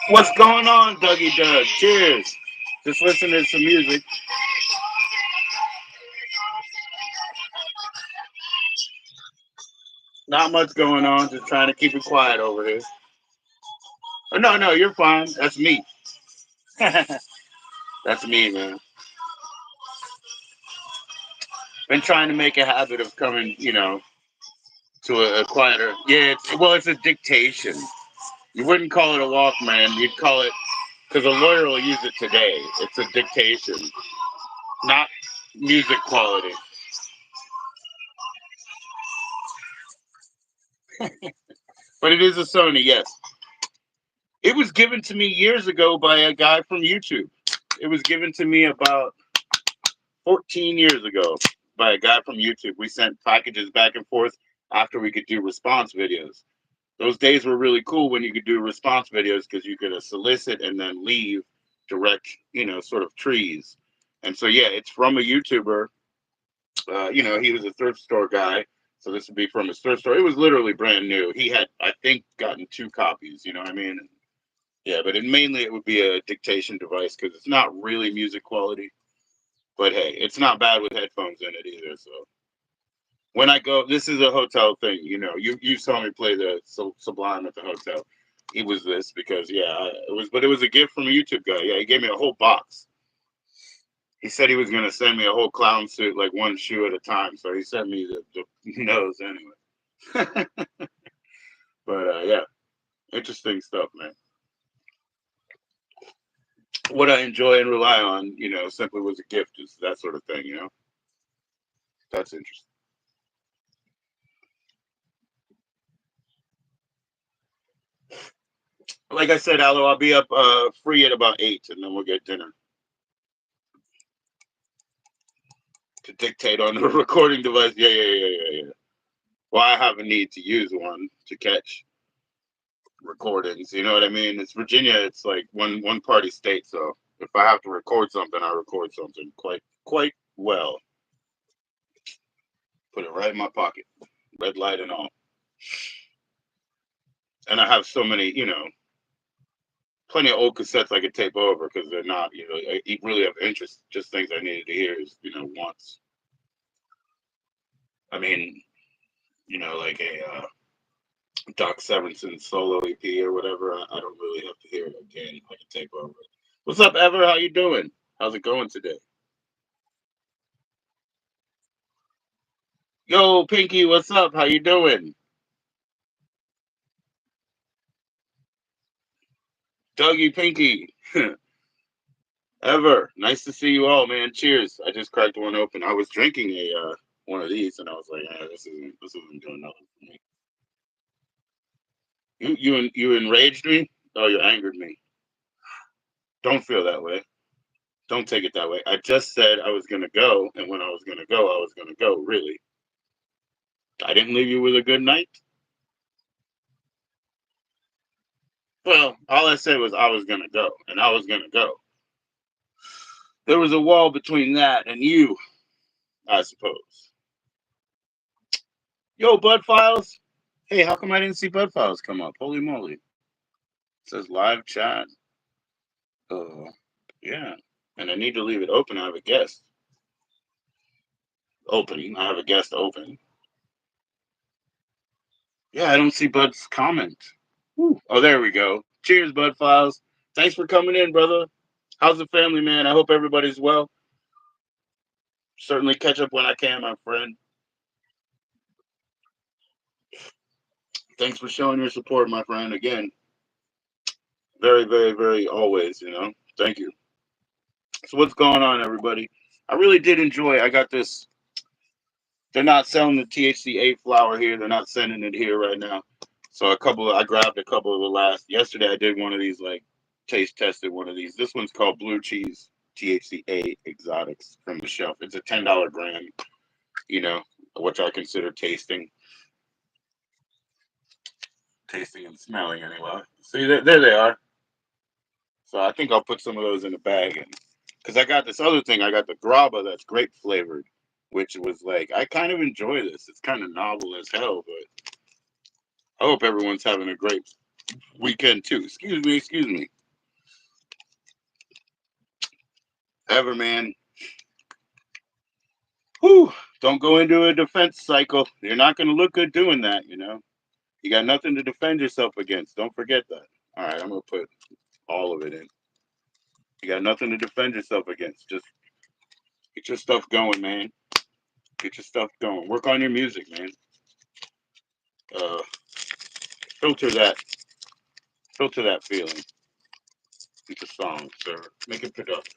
What's going on, Dougie Doug? Cheers. Just listening to some music. Not much going on. Just trying to keep it quiet over here. Oh, no, no, you're fine. That's me. That's me, man. Been trying to make a habit of coming, to a quieter. Yeah, it's a dictation. You wouldn't call it a Walkman. You'd call it, because a lawyer will use it today. It's a dictation, not music quality. But it is a Sony, yes. It was given to me years ago by a guy from YouTube. It was given to me about 14 years ago by a guy from YouTube. We sent packages back and forth after we could do response videos. Those days were really cool when you could do response videos because you could solicit and then leave direct, sort of trees. And so, yeah, it's from a YouTuber. He was a thrift store guy. So this would be from his thrift store. It was literally brand new. He had, I think, gotten 2 copies. You know what I mean? Yeah, but mainly it would be a dictation device because it's not really music quality. But hey, it's not bad with headphones in it either. So when I go, this is a hotel thing. You saw me play the Sublime at the hotel. It was this because it was a gift from a YouTube guy. Yeah, he gave me a whole box. He said he was gonna send me a whole clown suit, like one shoe at a time. So he sent me the nose anyway. But yeah, interesting stuff, man. What I enjoy and rely on, simply was a gift, is that sort of thing. That's interesting. Like I said, Aloe, I'll be up free at about 8, and then we'll get dinner to dictate on the recording device. Yeah. Well, I have a need to use one to catch recordings. You know what I mean? It's Virginia. It's like one party state. So if I have to record something, I record something quite well. Put it right in my pocket, red light and all. And I have so many, plenty of old cassettes I could tape over because they're not, really of interest. Just things I needed to hear is, once. I mean, like a Doc Severinsen solo EP or whatever. I don't really have to hear it again. I can tape over it. What's up, Ever? How you doing? How's it going today? Yo, Pinky, what's up? How you doing? Dougie, Pinky, Ever. Nice to see you all, man. Cheers. I just cracked one open. I was drinking a one of these, and I was like, this isn't doing nothing for me. You enraged me. Oh, you angered me. Don't feel that way. Don't take it that way. I just said I was gonna go, and when I was gonna go, I was gonna go. Really, I didn't leave you with a good night. Well, all I said was I was gonna go, and I was gonna go. There was a wall between that and you, I suppose. Yo, Bud Files. Hey, how come I didn't see Bud Files come up? Holy moly! It says live chat. Uh, yeah, and I need to leave it open. I have a guest opening. I have a guest open. Yeah, I don't see Bud's comment. Whew. Oh, there we go. Cheers, Bud Files. Thanks for coming in, brother. How's the family, man? I hope everybody's well. Certainly catch up when I can, my friend. Thanks for showing your support, my friend. Again, very, very, very always, Thank you. So what's going on, everybody? I really did enjoy. I got this. They're not selling the THC8 flower here. They're not sending it here right now. So I grabbed a couple of the last. Yesterday I did one of these, like, taste tested one of these. This one's called Blue Cheese THC8 Exotics from the shelf. It's a $10 gram, you know, which I consider tasting and smelling anyway. See, there they are. So I think I'll put some of those in a bag, and because I got this other thing, I got the graba that's grape flavored, which was like I kind of enjoy this. It's kind of novel as hell, but I hope everyone's having a great weekend too. Excuse me. Everman, whew, don't go into a defense cycle. You're not going to look good doing that. You got nothing to defend yourself against. Don't forget that. All right, I'm going to put all of it in. You got nothing to defend yourself against. Just get your stuff going, man. Get your stuff going. Work on your music, man. Uh, filter that. Filter that feeling into song, sir. Make it productive.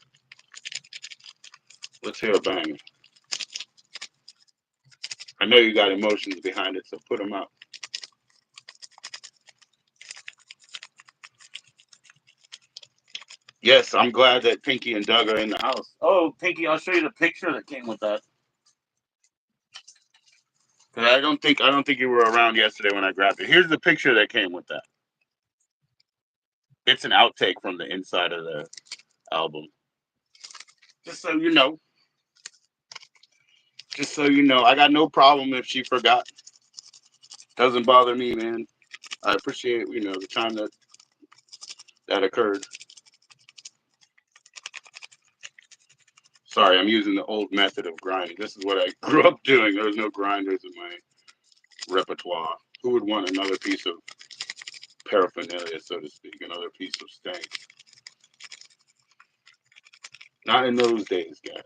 Let's hear a banger. I know you got emotions behind it, so put them out. Yes, I'm glad that Pinky and Doug are in the house. Oh, Pinky, I'll show you the picture that came with that. Cause I don't think you were around yesterday when I grabbed it. Here's the picture that came with that. It's an outtake from the inside of the album. Just so you know. Just so you know, I got no problem if she forgot. Doesn't bother me, man. I appreciate the time that occurred. Sorry, I'm using the old method of grinding. This is what I grew up doing. There was no grinders in my repertoire. Who would want another piece of paraphernalia, so to speak, another piece of stank? Not in those days, guys.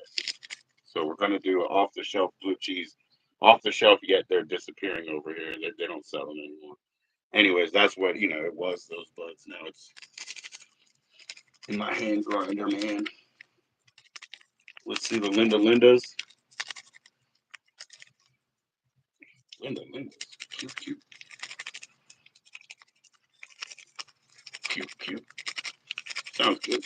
So we're gonna do an off-the-shelf blue cheese. Off the shelf, yet they're disappearing over here. They don't sell them anymore. Anyways, that's what it was. Those buds. Now it's in my hand grinder, man. Let's see the Lindas. Lindas. Cute, cute, cute, cute. Sounds good.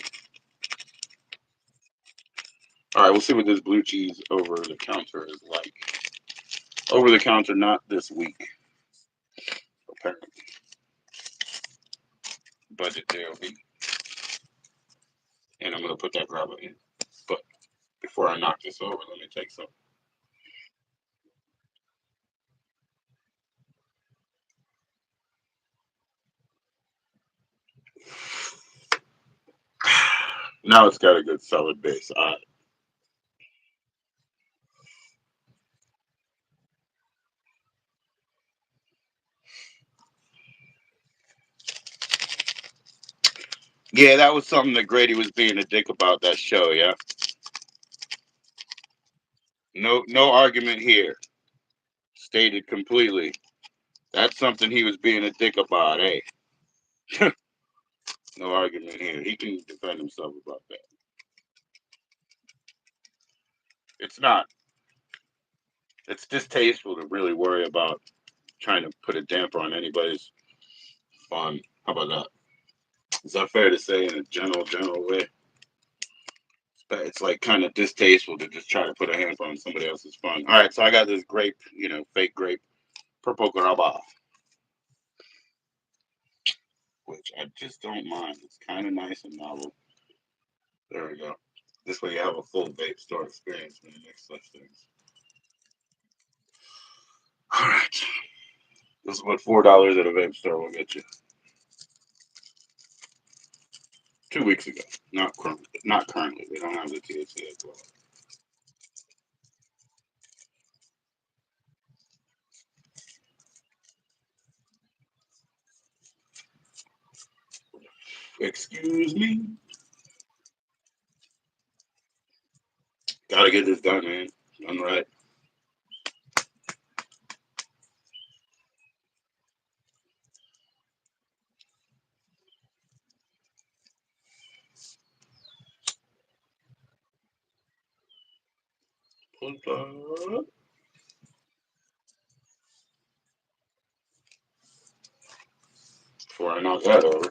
All right, we'll see what this blue cheese over the counter is like. Over the counter, not this week, apparently. Budget JoE. And I'm going to put that grabber in. But before I knock this over, let me take some. Now it's got a good solid base. Yeah, that was something that Grady was being a dick about that show, yeah? No argument here. Stated completely. That's something he was being a dick about, hey. No argument here. He can defend himself about that. It's not. It's distasteful to really worry about trying to put a damper on anybody's fun. How about that? Is that fair to say in a general way? But it's like kind of distasteful to just try to put a hamper on somebody else's fun. All right, so I got this grape, fake grape, purple graba, which I just don't mind. It's kind of nice and novel. There we go. This way you have a full vape store experience when you mix such things. All right. This is what $4 at a vape store will get you. 2 weeks ago. Not currently. Not currently. They don't have the THC as well. Excuse me. Gotta get this done, man. I'm right. Before I knock that over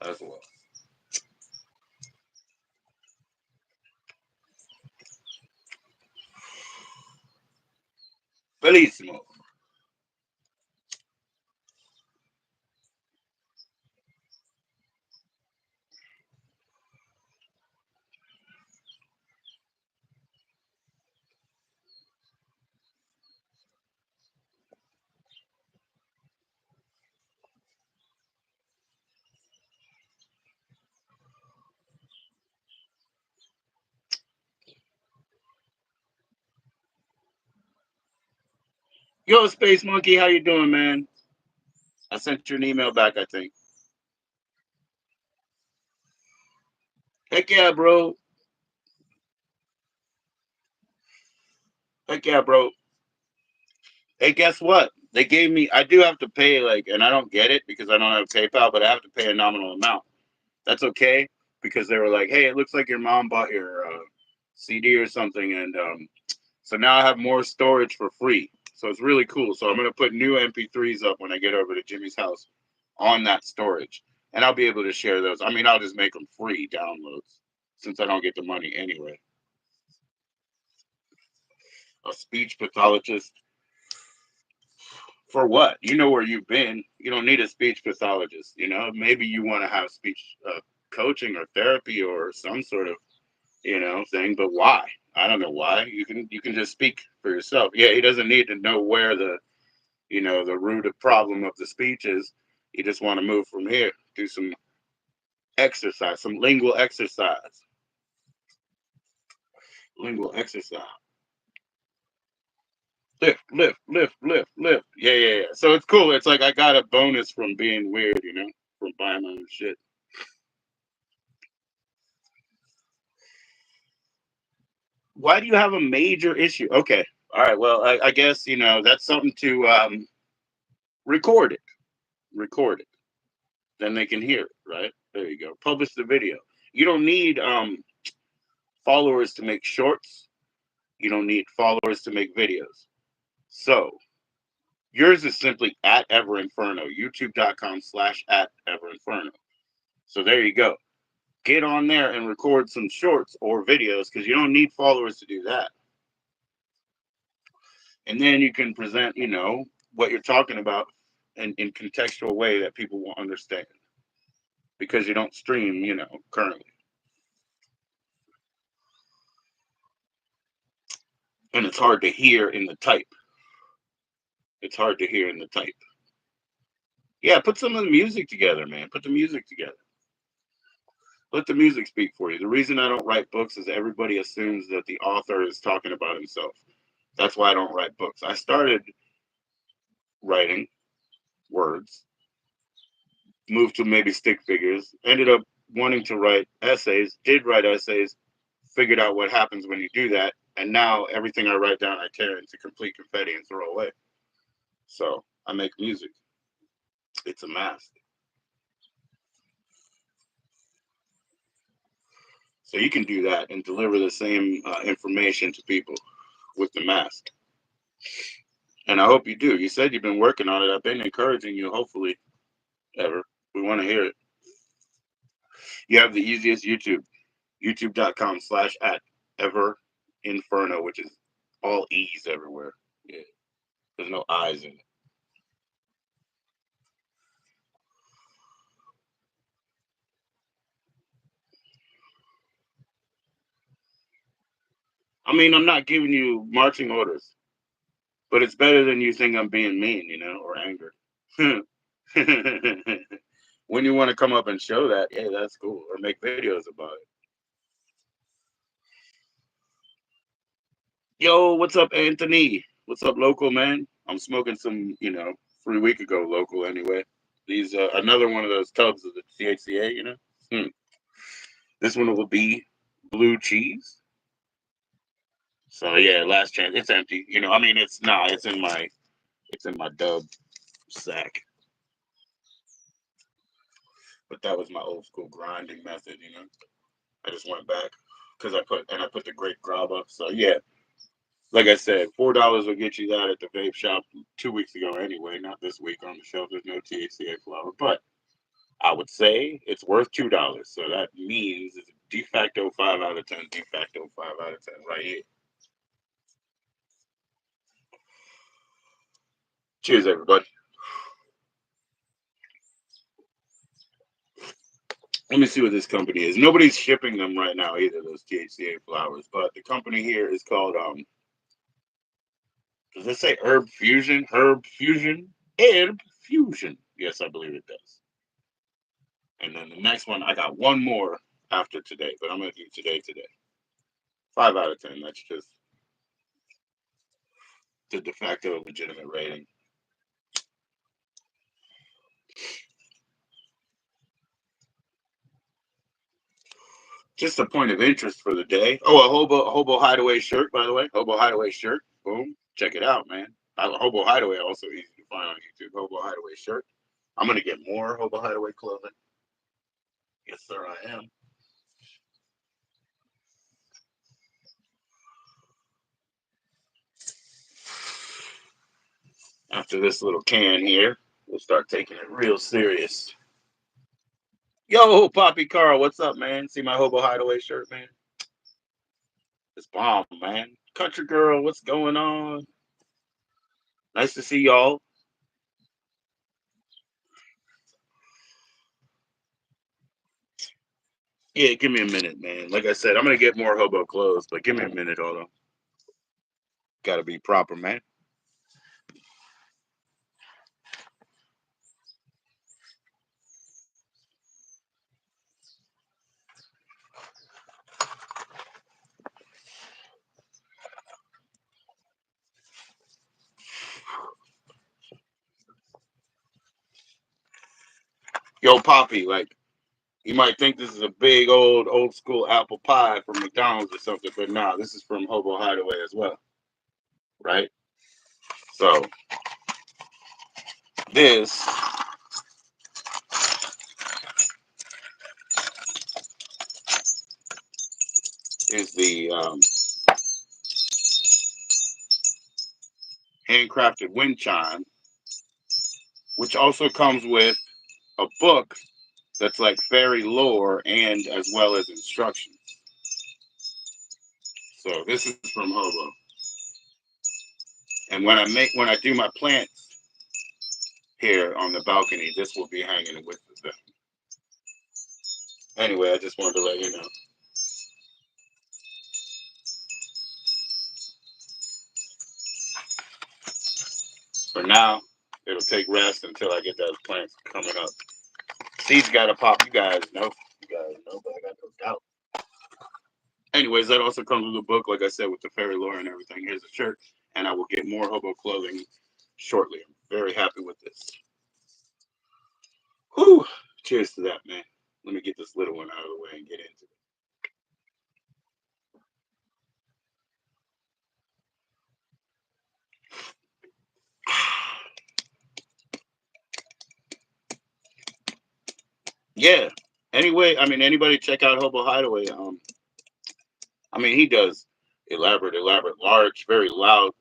as well. Bellissimo. Yo, Space Monkey, how you doing, man? I sent you an email back, I think. Heck yeah, bro. Heck yeah, bro. Hey, guess what? They gave me. I do have to pay and I don't get it because I don't have PayPal, but I have to pay a nominal amount. That's okay because they were like, "Hey, it looks like your mom bought your CD or something," and so now I have more storage for free. So it's really cool. So I'm gonna put new MP3s up when I get over to Jimmy's house on that storage, and I'll be able to share those. I mean, I'll just make them free downloads since I don't get the money anyway. A speech pathologist for what? You know where you've been. You don't need a speech pathologist. Maybe you want to have speech coaching or therapy or some sort of thing. But why? I don't know why. You can just speak for yourself. Yeah, he doesn't need to know where the root of problem of the speech is. You just want to move from here. Do some exercise, some lingual exercise. Lingual exercise. Lift, lift, lift, lift, lift. Yeah, yeah, yeah. So it's cool. It's like I got a bonus from being weird, from buying my own shit. Why do you have a major issue? Okay. All right. Well, I guess, that's something to record it. Record it. Then they can hear it, right? There you go. Publish the video. You don't need followers to make shorts. You don't need followers to make videos. So yours is simply at Everinferno, youtube.com/at Everinferno. So there you go. Get on there and record some shorts or videos because you don't need followers to do that. And then you can present, what you're talking about in contextual way that people will understand because you don't stream, currently. And it's hard to hear in the type. It's hard to hear in the type. Yeah, put some of the music together, man. Put the music together. Let the music speak for you. The reason I don't write books is everybody assumes that the author is talking about himself. That's why I don't write books. I started writing words, moved to maybe stick figures, ended up wanting to write essays, did write essays, figured out what happens when you do that, and now everything I write down I tear into complete confetti and throw away. So I make music. It's a mask. So you can do that and deliver the same information to people with the mask. And I hope you do. You said you've been working on it. I've been encouraging you, hopefully, ever. We want to hear it. You have the easiest YouTube, youtube.com/at Ever Inferno, which is all E's everywhere. Yeah. There's no I's in it. I mean, I'm not giving you marching orders, but it's better than you think I'm being mean, or angry. When you want to come up and show that, yeah, that's cool, or make videos about it. Yo, what's up, Anthony? What's up, local man? I'm smoking some, 3 week ago local anyway. These another one of those tubs of the THCA. This one will be blue cheese. So yeah, last chance. It's empty. I mean, it's in my dub sack. But that was my old school grinding method. I just went back because I put the grape grabba. So yeah, like I said, $4 will get you that at the vape shop 2 weeks ago anyway. Not this week on the shelf. There's no THCA flower, but I would say it's worth $2. So that means it's a de facto 5 out of 10. De facto 5 out of 10 right here. Cheers, everybody. Let me see what this company is. Nobody's shipping them right now either, those THCA flowers. But the company here is called does it say Herb Fusion? Herb Fusion? Herb Fusion. Yes, I believe it does. And then the next one, I got one more after today, but I'm gonna do today. 5 out of 10. That's just the de facto legitimate rating. Just a point of interest for the day. Oh, a Hobo Hideaway shirt, by the way. Hobo Hideaway shirt. Boom. Check it out, man. Hobo Hideaway, also easy to find on YouTube. Hobo Hideaway shirt. I'm going to get more Hobo Hideaway clothing. Yes, sir, I am. After this little can here, we'll start taking it real serious. Yo, Poppy Carl, what's up, man? See my Hobo Hideaway shirt, man? It's bomb, man. Country girl, what's going on? Nice to see y'all. Yeah, give me a minute, man. Like I said, I'm gonna get more hobo clothes, but give me a minute, hold on. Gotta be proper, man. Yo, Poppy, like you might think this is a big old school apple pie from McDonald's or something, but nah, this is from Hobo Hideaway as well, right? So this is the handcrafted wind chime, which also comes with a book that's like fairy lore and as well as instructions. So this is from Hobo. And when I do my plants here on the balcony, this will be hanging with them. Anyway, I just wanted to let you know. For now, it'll take rest until I get those plants coming up. Seeds gotta pop. You guys know, but I got no doubt. Anyways, that also comes with a book, like I said, with the fairy lore and everything. Here's a shirt, and I will get more hobo clothing shortly. I'm very happy with this. Whew! Cheers to that, man. Let me get this little one out of the way and get into it. Yeah. Anyway, I mean, anybody check out Hobo Hideaway. I mean, he does elaborate, large, very loud,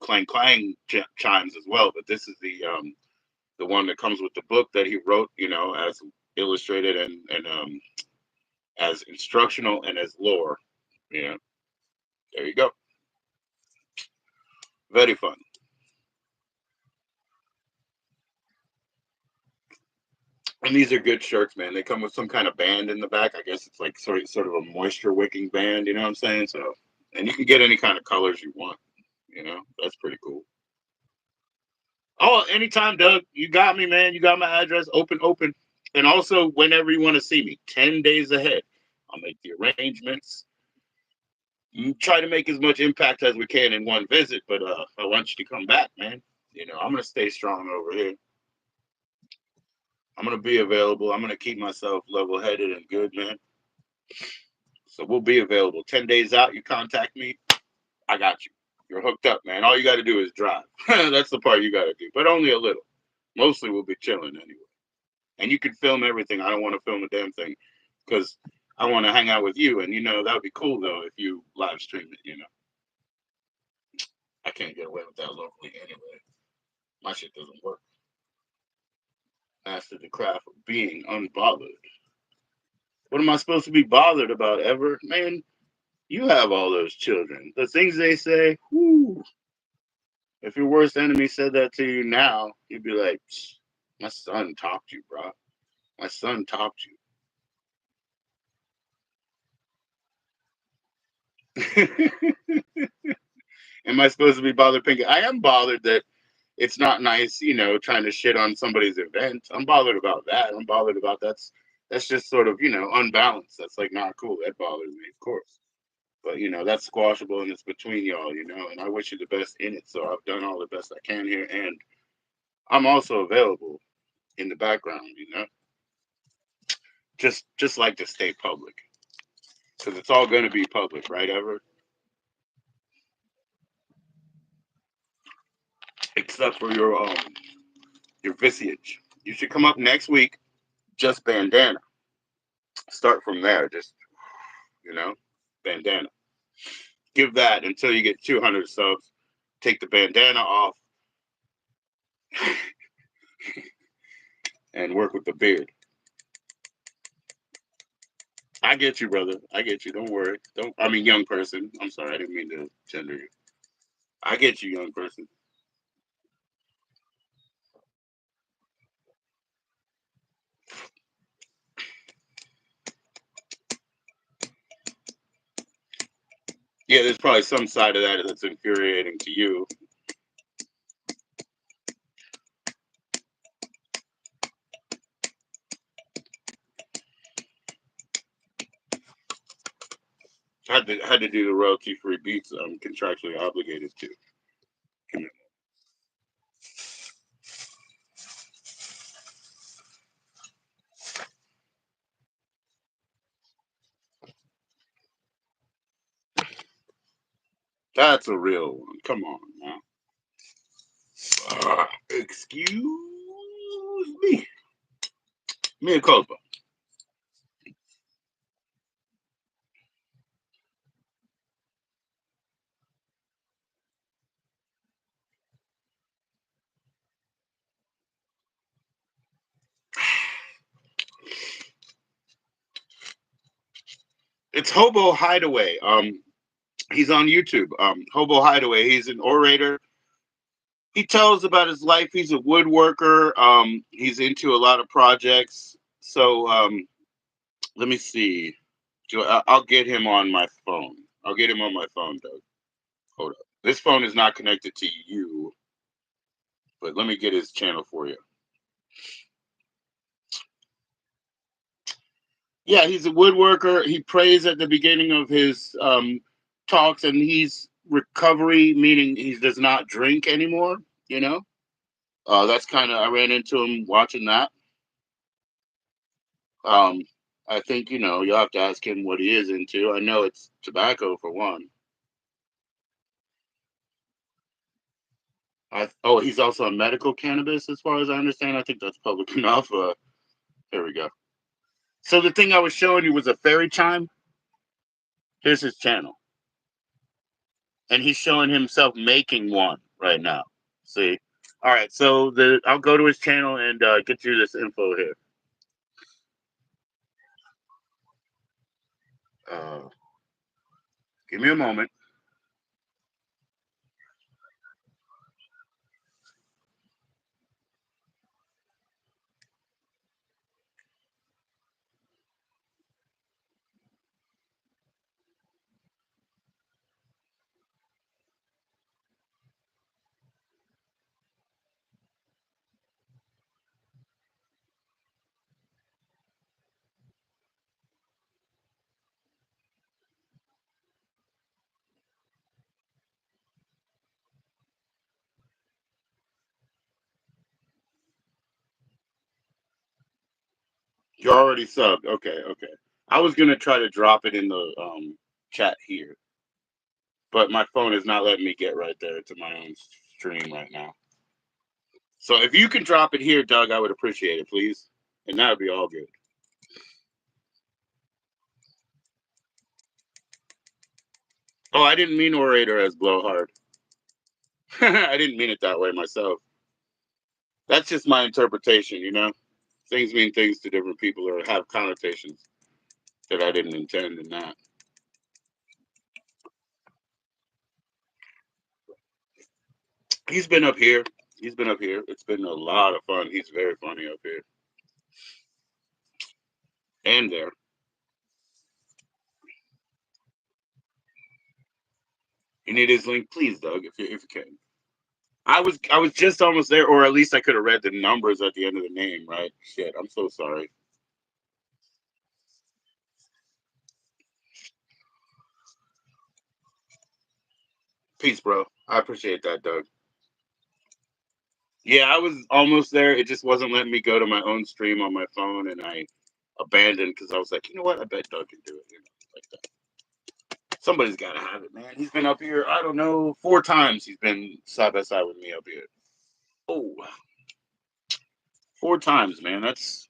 clang clang chimes as well. But this is the one that comes with the book that he wrote, as illustrated and as instructional and as lore. There you go. Very fun. And these are good shirts, man. They come with some kind of band in the back. I guess it's like sort of a moisture wicking band. You know what I'm saying? So, and you can get any kind of colors you want. That's pretty cool. Oh, anytime, Doug. You got me, man. You got my address. Open. And also, whenever you want to see me, 10 days ahead, I'll make the arrangements. Try to make as much impact as we can in one visit, but I want you to come back, man. I'm gonna stay strong over here. I'm gonna be available. I'm gonna keep myself level headed and good, man. So we'll be available. 10 days out, you contact me, I got you. You're hooked up, man. All you got to do is drive. That's the part you got to do, but only a little. Mostly we'll be chilling anyway. And you can film everything. I don't want to film a damn thing because I want to hang out with you. And that would be cool though if you live stream it. I can't get away with that locally anyway. My shit doesn't work. Master the craft of being unbothered. What am I supposed to be bothered about ever, man? You have all those children. The things they say, whoo. If your worst enemy said that to you now, you'd be like, my son topped you, bro. My son topped you. Am I supposed to be bothered thinking? I am bothered that it's not nice, trying to shit on somebody's event. I'm bothered about that. I'm bothered about that's just sort of, unbalanced. That's like not cool. That bothers me, of course. But that's squashable and it's between y'all, and I wish you the best in it. So I've done all the best I can here and I'm also available in the background. Just like to stay public. Because it's all gonna be public, right, Ever? Except for your visage. You should come up next week, just bandana. Start from there, just bandana. Give that until you get 200 subs. Take the bandana off and work with the beard. I get you, brother. I get you. Don't worry. Don't. I mean, young person. I'm sorry. I didn't mean to gender you. I get you, young person. Yeah, there's probably some side of that that's infuriating to you. I had to do the royalty free beats I'm contractually obligated to. That's a real one. Come on now. Excuse me. Mea culpa. It's Hobo Hideaway. He's on YouTube. Hobo Hideaway. He's an orator. He tells about his life. He's a woodworker. He's into a lot of projects. So let me see. I'll get him on my phone. I'll get him on my phone, Doug. Hold up. This phone is not connected to you, but let me get his channel for you. Yeah, he's a woodworker. He prays at the beginning of his talks, and he's recovery, meaning he does not drink anymore. You know, that's kind of I ran into him watching that. Um, I think you'll have to ask him what he is into. I know it's tobacco for one. He's also on medical cannabis, as far as I understand. I think that's public enough. There we go. So the thing I was showing you was a fairy chime. Here's his channel, and he's showing himself making one right now. See, all right. So I'll go to his channel and get you this info here. Uh, Give me a moment. You're already subbed. Okay, okay. I was gonna try to drop it in the chat here, but my phone is not letting me get right there to my own stream right now. So if you can drop it here, Doug, I would appreciate it, please. And that would be all good. Oh, I didn't mean orator as blowhard. I didn't mean it that way myself. That's just my interpretation, you know? Things mean things to different people or have connotations that I didn't intend in that. He's been up here. He's been up here. It's been a lot of fun. He's very funny up here. And there. You need his link, please, Doug, if you can. I was just almost there, or at least I could have read the numbers at the end of the name, right? Shit, I'm so sorry. Peace, bro. I appreciate that, Doug. Yeah, I was almost there. It just wasn't letting me go to my own stream on my phone, and I abandoned because I was like, you know what? I bet Doug can do it. You know, like that. Somebody's got to have it, man. He's been up here. I don't know, 4 times. He's been side by side with me up here. Oh, 4 times, man. That's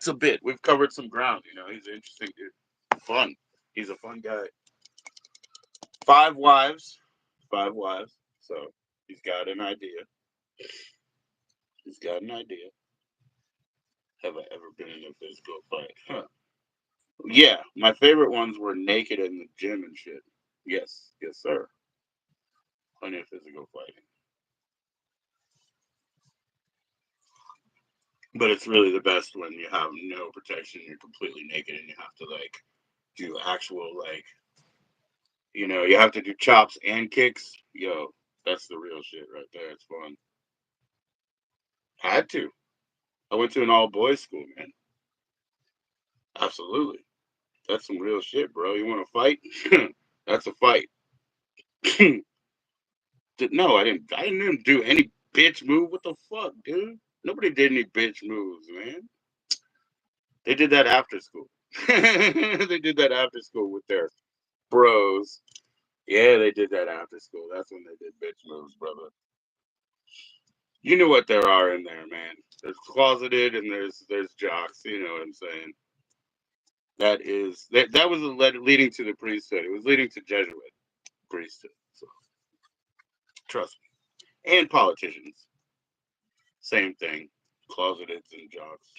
a bit. We've covered some ground. You know, he's an interesting dude. Fun. He's a fun guy. 5 wives. 5 wives. So he's got an idea. He's got an idea. Have I ever been in a physical fight? Huh. Yeah, my favorite ones were naked in the gym and shit. Yes, yes, sir. Plenty of physical fighting. But it's really the best when you have no protection, you're completely naked, and you have to like do actual like you have to do chops and kicks. Yo, that's the real shit right there. It's fun. Had to. I went to an all boys school, man. Absolutely. That's some real shit, bro. You want to fight? That's a fight. No, I didn't. I didn't do any bitch move. What the fuck, dude? Nobody did any bitch moves, man. They did that after school. They did that after school with their bros. Yeah, they did that after school. That's when they did bitch moves, brother. You know what there are in there, man. There's closeted and there's jocks. You know what I'm saying? That was leading to the priesthood. It was leading to Jesuit priesthood. So trust me. And politicians, same thing. Closeted and jocks.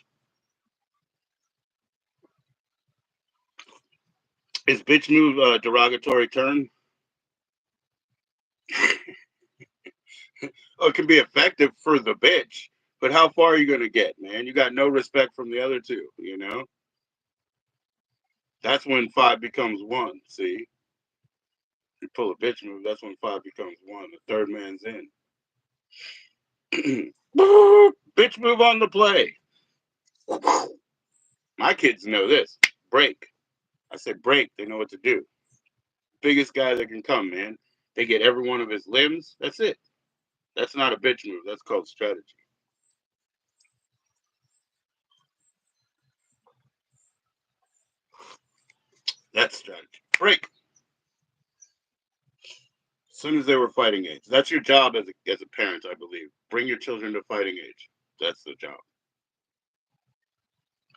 Is bitch move a derogatory term? Oh, it can be effective for the bitch, but how far are you gonna get, man? You got no respect from the other two, you know? That's when five becomes one. See? You pull a bitch move, that's when five becomes one. The third man's in. Bitch move on the play. My kids know this. Break. I said break, they know what to do. Biggest guy that can come, man. They get every one of his limbs. That's it. That's not a bitch move. That's called strategy. That's strategy. Break. As soon as they were fighting age. That's your job as a parent, I believe. Bring your children to fighting age. That's the job.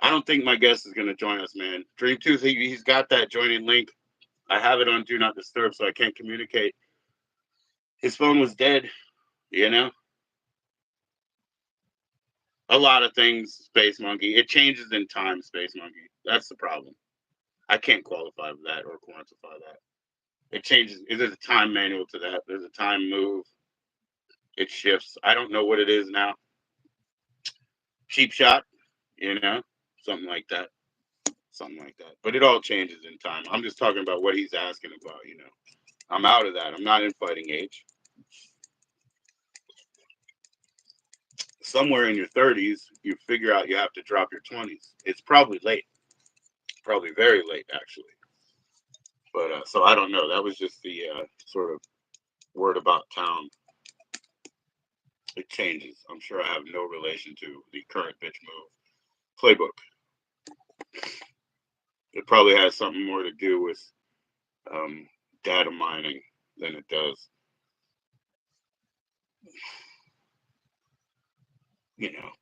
I don't think my guest is going to join us, man. Dream Tooth, he's got that joining link. I have it on Do Not Disturb, so I can't communicate. His phone was dead, you know? A lot of things, Space Monkey. It changes in time, Space Monkey. That's the problem. I can't qualify for that or quantify that. It changes. There's a time manual to that. There's a time move. It shifts. I don't know what it is now. Cheap shot, you know, something like that. Something like that. But it all changes in time. I'm just talking about what he's asking about, you know. I'm out of that. I'm not in fighting age. Somewhere in your 30s, you figure out you have to drop your 20s. It's probably late. Probably very late, actually. But so I don't know. That was just the sort of word about town. It changes. I'm sure I have no relation to the current bitch move playbook. It probably has something more to do with data mining than it does,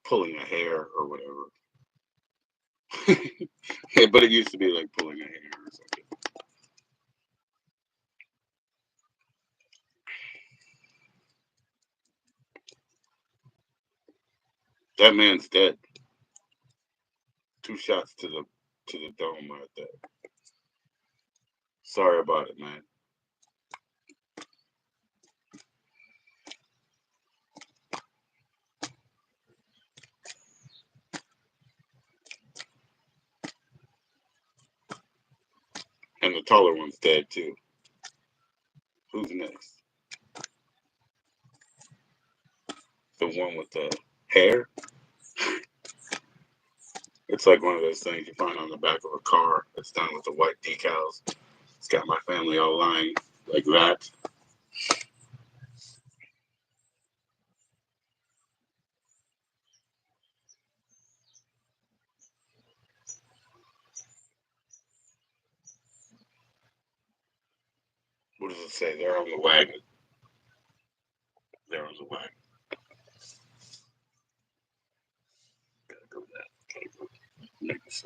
pulling a hair or whatever. Yeah, but it used to be like pulling a hair or something. That man's dead. 2 shots to the dome right there. Sorry about it, man. And the taller one's dead too. Who's next? The one with the hair? It's like one of those things you find on the back of a car that's done with the white decals. It's got my family all lying like that. What does it say? They're on the wagon. They're on the wagon. Gotta go back. Gotta go. Next.